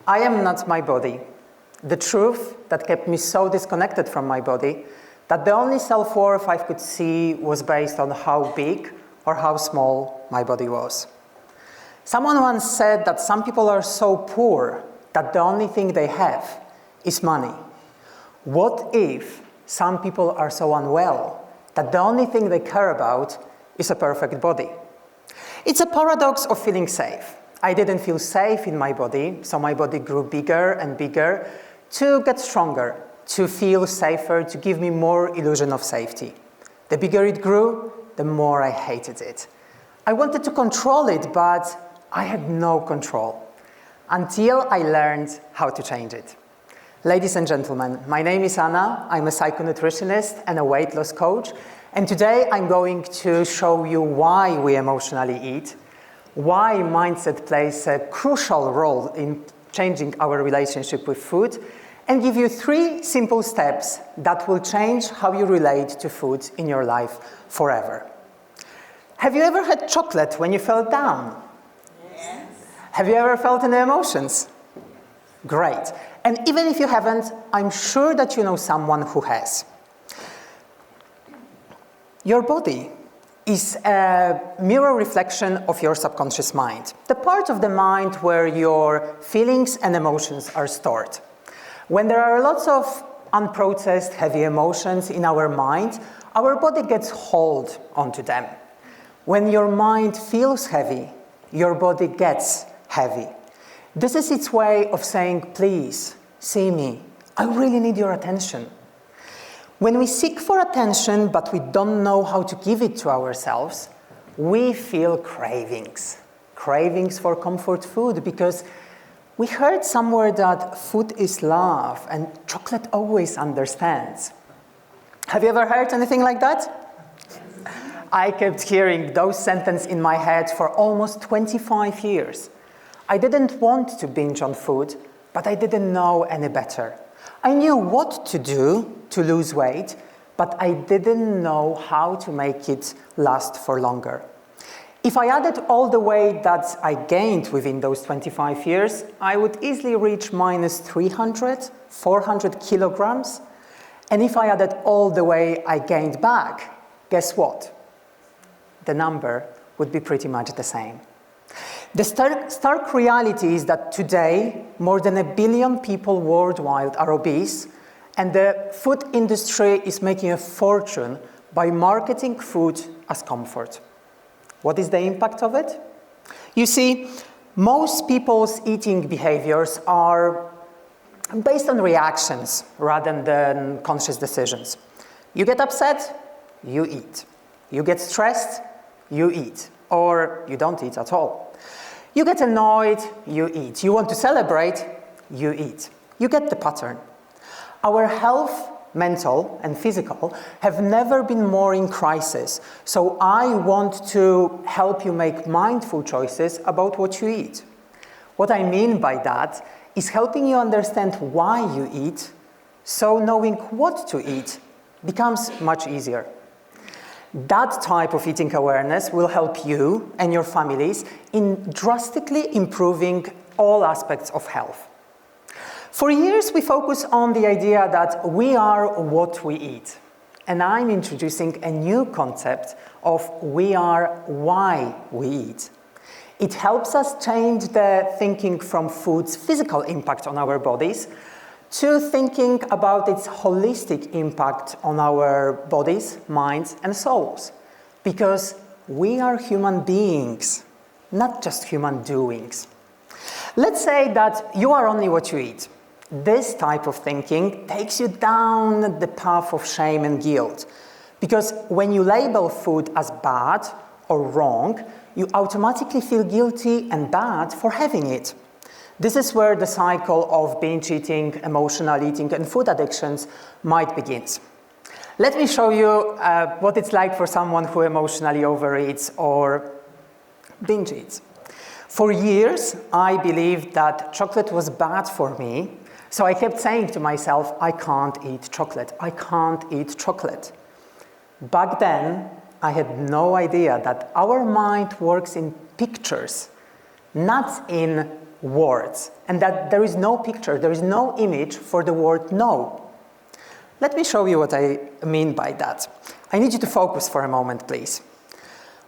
I am not my body. The truth that kept me so disconnected from my body that the only self-worth I could see was based on how big or how small my body was. Someone once said that some people are so poor that the only thing they have is money. What if some people are so unwell that the only thing they care about is a perfect body? It's a paradox of feeling safe. I didn't feel safe in my body, so my body grew bigger and bigger to get stronger, to feel safer, to give me more illusion of safety. The bigger it grew, the more I hated it. I wanted to control it, but I had no control until I learned how to change it. Ladies and gentlemen, my name is Anna. I'm a psycho-nutritionist and a weight loss coach. And today I'm going to show you why we emotionally eat, why mindset plays a crucial role in changing our relationship with food, and give you 3 simple steps that will change how you relate to food in your life forever. Have you ever had chocolate when you felt down? Yes. Have you ever felt any emotions? Great. And even if you haven't, I'm sure that you know someone who has. Your body is a mirror reflection of your subconscious mind, the part of the mind where your feelings and emotions are stored. When there are lots of unprocessed heavy emotions in our mind, our body gets hold onto them. When your mind feels heavy, your body gets heavy. This is its way of saying, please, see me. I really need your attention. When we seek for attention, but we don't know how to give it to ourselves, we feel cravings. Cravings for comfort food, because we heard somewhere that food is love and chocolate always understands. Have you ever heard anything like that? I kept hearing those sentences in my head for almost 25 years. I didn't want to binge on food, but I didn't know any better. I knew what to do to lose weight, but I didn't know how to make it last for longer. If I added all the weight that I gained within those 25 years, I would easily reach minus 300, 400 kilograms. And if I added all the weight I gained back, guess what? The number would be pretty much the same. The stark reality is that today, more than 1 billion people worldwide are obese, and the food industry is making a fortune by marketing food as comfort. What is the impact of it? You see, most people's eating behaviors are based on reactions rather than conscious decisions. You get upset, you eat. You get stressed, you eat. Or you don't eat at all. You get annoyed, you eat. You want to celebrate, you eat. You get the pattern. Our health, mental and physical, have never been more in crisis. So I want to help you make mindful choices about what you eat. What I mean by that is helping you understand why you eat, so knowing what to eat becomes much easier. That type of eating awareness will help you and your families in drastically improving all aspects of health. For years, we focus on the idea that we are what we eat. And I'm introducing a new concept of we are why we eat. It helps us change the thinking from food's physical impact on our bodies to thinking about its holistic impact on our bodies, minds, and souls. Because we are human beings, not just human doings. Let's say that you are only what you eat. This type of thinking takes you down the path of shame and guilt. Because when you label food as bad or wrong, you automatically feel guilty and bad for having it. This is where the cycle of binge eating, emotional eating, and food addictions might begin. Let me show you what it's like for someone who emotionally overeats or binge eats. For years, I believed that chocolate was bad for me, so I kept saying to myself, I can't eat chocolate, I can't eat chocolate. Back then, I had no idea that our mind works in pictures, not in words, and that there is no picture, there is no image for the word no. Let me show you what I mean by that. I need you to focus for a moment, please.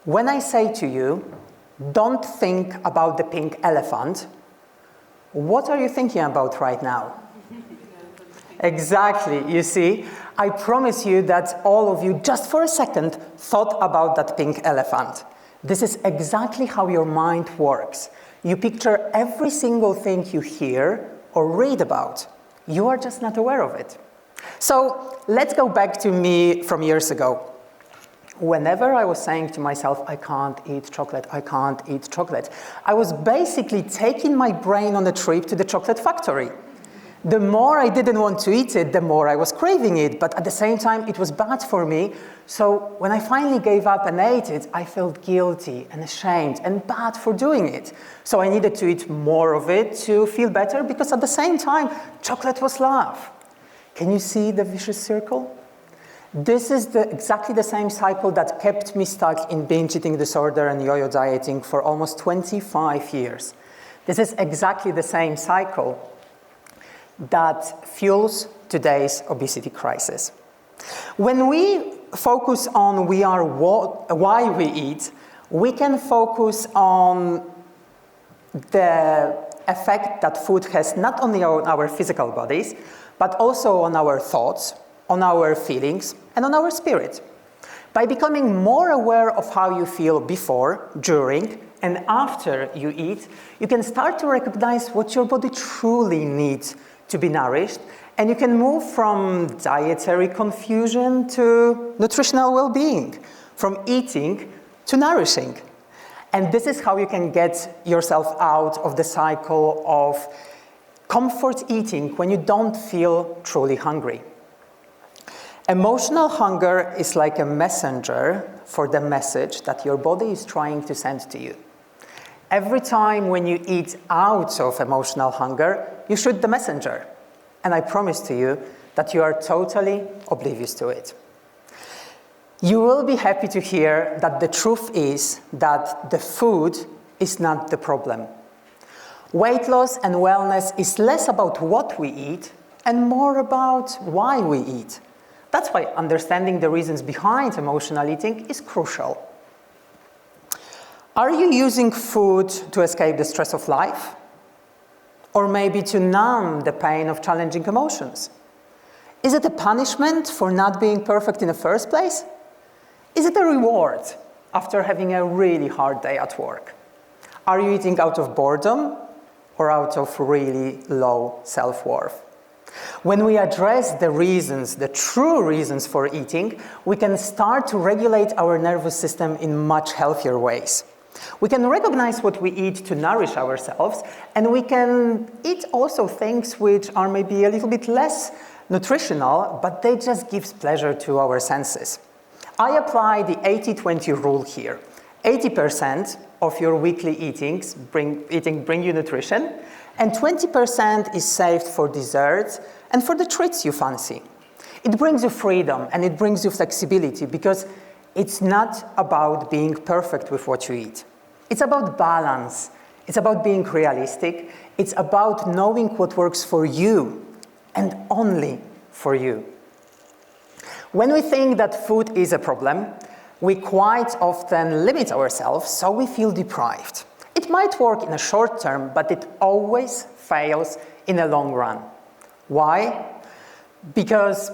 When I say to you, don't think about the pink elephant, what are you thinking about right now? Exactly, you see, I promise you that all of you, just for a second, thought about that pink elephant. This is exactly how your mind works. You picture every single thing you hear or read about. You are just not aware of it. So let's go back to me from years ago. Whenever I was saying to myself, I can't eat chocolate, I can't eat chocolate, I was basically taking my brain on a trip to the chocolate factory. The more I didn't want to eat it, the more I was craving it, but at the same time it was bad for me. So when I finally gave up and ate it, I felt guilty and ashamed and bad for doing it. So I needed to eat more of it to feel better, because at the same time, chocolate was love. Can you see the vicious circle? This is exactly the same cycle that kept me stuck in binge eating disorder and yo-yo dieting for almost 25 years. This is exactly the same cycle that fuels today's obesity crisis. When we focus on why we eat, we can focus on the effect that food has not only on our physical bodies, but also on our thoughts, on our feelings, and on our spirit. By becoming more aware of how you feel before, during, and after you eat, you can start to recognize what your body truly needs to be nourished, and you can move from dietary confusion to nutritional well-being, from eating to nourishing. And this is how you can get yourself out of the cycle of comfort eating when you don't feel truly hungry. Emotional hunger is like a messenger for the message that your body is trying to send to you. Every time when you eat out of emotional hunger, you shoot the messenger. And I promise to you that you are totally oblivious to it. You will be happy to hear that the truth is that the food is not the problem. Weight loss and wellness is less about what we eat and more about why we eat. That's why understanding the reasons behind emotional eating is crucial. Are you using food to escape the stress of life? Or maybe to numb the pain of challenging emotions? Is it a punishment for not being perfect in the first place? Is it a reward after having a really hard day at work? Are you eating out of boredom or out of really low self-worth? When we address the reasons, the true reasons for eating, we can start to regulate our nervous system in much healthier ways. We can recognize what we eat to nourish ourselves, and we can eat also things which are maybe a little bit less nutritional, but they just give pleasure to our senses. I apply the 80-20 rule here. 80% of your weekly eatings bring you nutrition, and 20% is saved for desserts and for the treats you fancy. It brings you freedom and it brings you flexibility, because it's not about being perfect with what you eat. It's about balance. It's about being realistic. It's about knowing what works for you and only for you. When we think that food is a problem, we quite often limit ourselves, so we feel deprived. It might work in a short term, but it always fails in the long run. Why? Because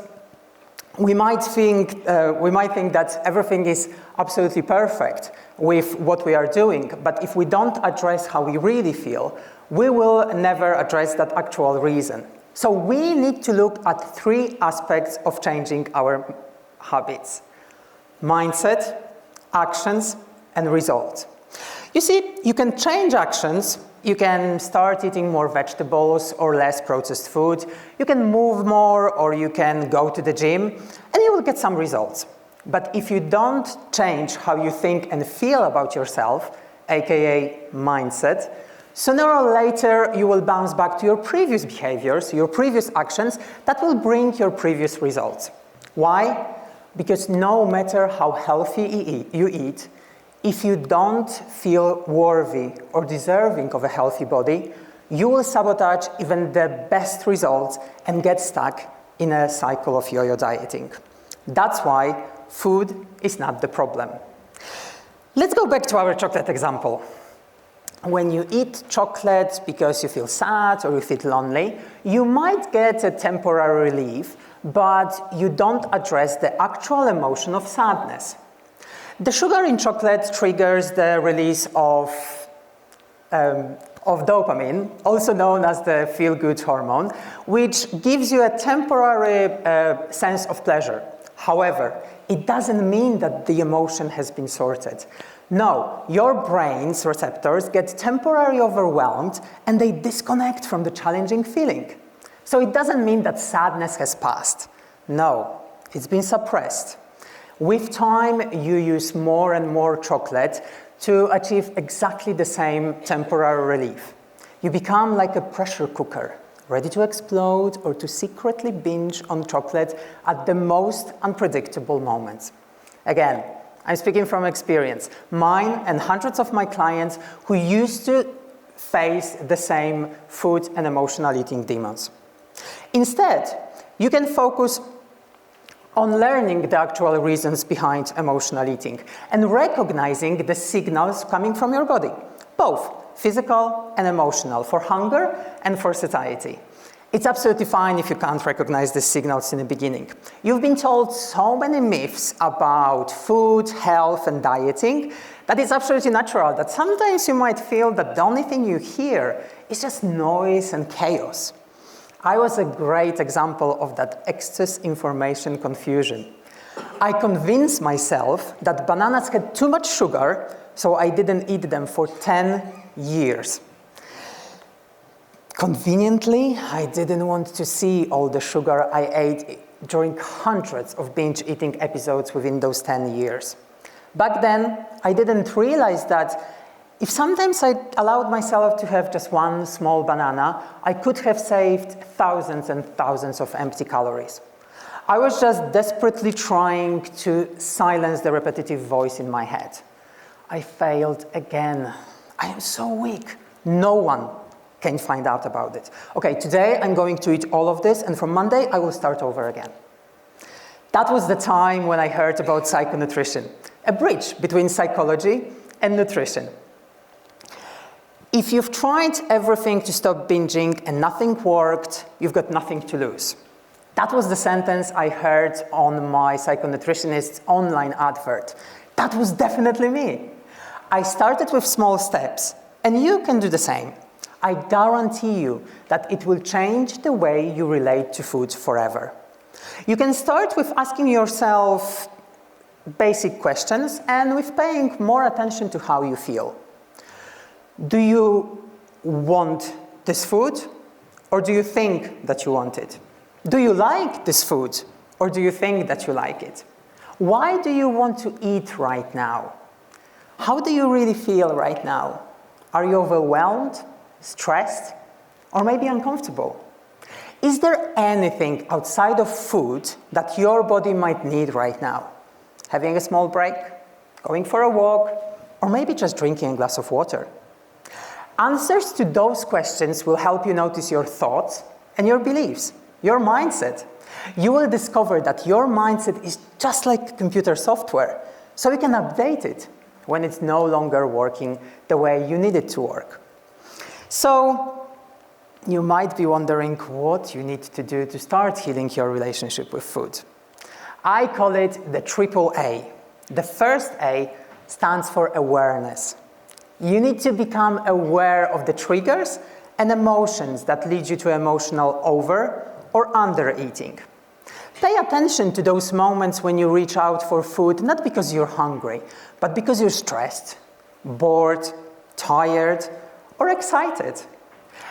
we might think that everything is absolutely perfect with what we are doing, but if we don't address how we really feel, we will never address that actual reason. So we need to look at 3 aspects of changing our habits: mindset, actions, and results. You see, you can change actions. You can start eating more vegetables or less processed food. You can move more, or you can go to the gym, and you will get some results. But if you don't change how you think and feel about yourself, aka mindset, sooner or later you will bounce back to your previous behaviors, your previous actions that will bring your previous results. Why? Because no matter how healthy you eat, if you don't feel worthy or deserving of a healthy body, you will sabotage even the best results and get stuck in a cycle of yo-yo dieting. That's why food is not the problem. Let's go back to our chocolate example. When you eat chocolate because you feel sad or you feel lonely, you might get a temporary relief, but you don't address the actual emotion of sadness. The sugar in chocolate triggers the release of dopamine, also known as the feel-good hormone, which gives you a temporary sense of pleasure. However, it doesn't mean that the emotion has been sorted. No, your brain's receptors get temporarily overwhelmed and they disconnect from the challenging feeling. So it doesn't mean that sadness has passed. No, it's been suppressed. With time, you use more and more chocolate to achieve exactly the same temporary relief. You become like a pressure cooker, ready to explode or to secretly binge on chocolate at the most unpredictable moments. Again, I'm speaking from experience. Mine and hundreds of my clients who used to face the same food and emotional eating demons. Instead, you can focus on learning the actual reasons behind emotional eating and recognizing the signals coming from your body, both physical and emotional, for hunger and for satiety. It's absolutely fine if you can't recognize the signals in the beginning. You've been told so many myths about food, health, and dieting that it's absolutely natural that sometimes you might feel that the only thing you hear is just noise and chaos. I was a great example of that excess information confusion. I convinced myself that bananas had too much sugar, so I didn't eat them for 10 years. Conveniently, I didn't want to see all the sugar I ate during hundreds of binge eating episodes within those 10 years. Back then, I didn't realize that if sometimes I allowed myself to have just one small banana, I could have saved thousands and thousands of empty calories. I was just desperately trying to silence the repetitive voice in my head. I failed again. I am so weak. No one can find out about it. Okay, today I'm going to eat all of this, and from Monday I will start over again. That was the time when I heard about psychonutrition, a bridge between psychology and nutrition. If you've tried everything to stop binging and nothing worked, you've got nothing to lose. That was the sentence I heard on my Psycho-Nutritionist's online advert. That was definitely me. I started with small steps, and you can do the same. I guarantee you that it will change the way you relate to food forever. You can start with asking yourself basic questions and with paying more attention to how you feel. Do you want this food, or do you think that you want it? Do you like this food, or do you think that you like it? Why do you want to eat right now? How do you really feel right now? Are you overwhelmed, stressed, or maybe uncomfortable? Is there anything outside of food that your body might need right now? Having a small break, going for a walk, or maybe just drinking a glass of water? Answers to those questions will help you notice your thoughts and your beliefs, your mindset. You will discover that your mindset is just like computer software, so you can update it when it's no longer working the way you need it to work. So, you might be wondering what you need to do to start healing your relationship with food. I call it the triple A. The first A stands for awareness. You need to become aware of the triggers and emotions that lead you to emotional over or under eating. Pay attention to those moments when you reach out for food, not because you're hungry, but because you're stressed, bored, tired, or excited.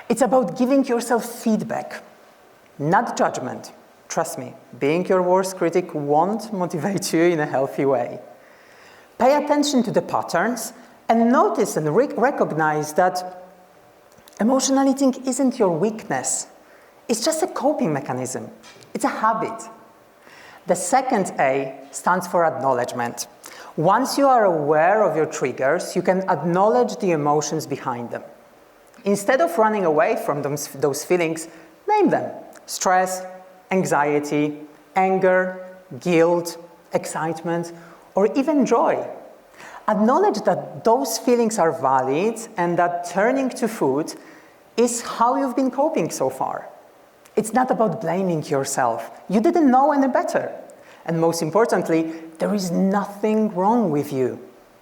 It's about giving yourself feedback, not judgment. Trust me, being your worst critic won't motivate you in a healthy way. Pay attention to the patterns and notice and recognize that emotional eating isn't your weakness. It's just a coping mechanism. It's a habit. The second A stands for acknowledgement. Once you are aware of your triggers, you can acknowledge the emotions behind them. Instead of running away from those feelings, name them: stress, anxiety, anger, guilt, excitement, or even joy. Acknowledge that those feelings are valid and that turning to food is how you've been coping so far. It's not about blaming yourself. You didn't know any better. And most importantly, there is nothing wrong with you.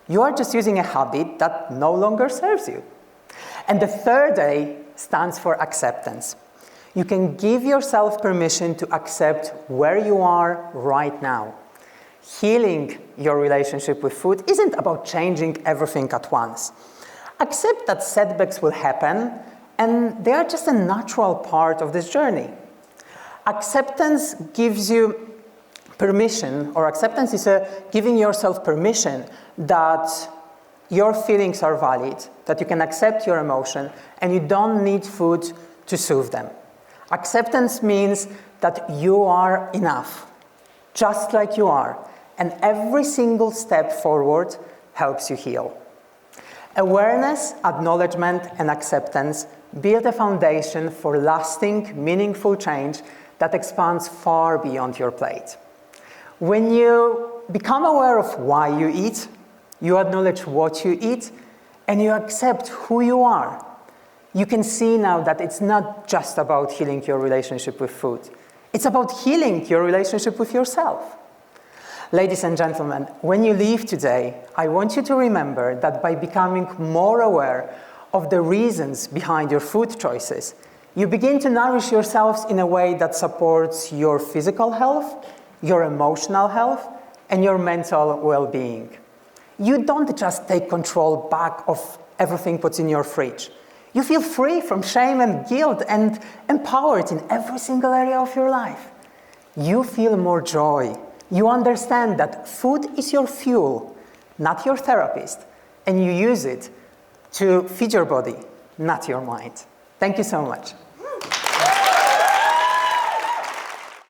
You are just using a habit that no longer serves you. And the third A stands for acceptance. You can give yourself permission to accept where you are right now. Healing your relationship with food isn't about changing everything at once. Accept that setbacks will happen, and they are just a natural part of this journey. Acceptance gives you permission, or acceptance is giving yourself permission that your feelings are valid, that you can accept your emotion, and you don't need food to soothe them. Acceptance means that you are enough, just like you are, and every single step forward helps you heal. Awareness, acknowledgement, and acceptance build a foundation for lasting, meaningful change that expands far beyond your plate. When you become aware of why you eat, you acknowledge what you eat, and you accept who you are, you can see now that it's not just about healing your relationship with food. It's about healing your relationship with yourself. Ladies and gentlemen, when you leave today, I want you to remember that by becoming more aware of the reasons behind your food choices, you begin to nourish yourselves in a way that supports your physical health, your emotional health, and your mental well-being. You don't just take control back of everything what's in your fridge. You feel free from shame and guilt and empowered in every single area of your life. You feel more joy. You understand that food is your fuel, not your therapist, and you use it to feed your body, not your mind. Thank you so much.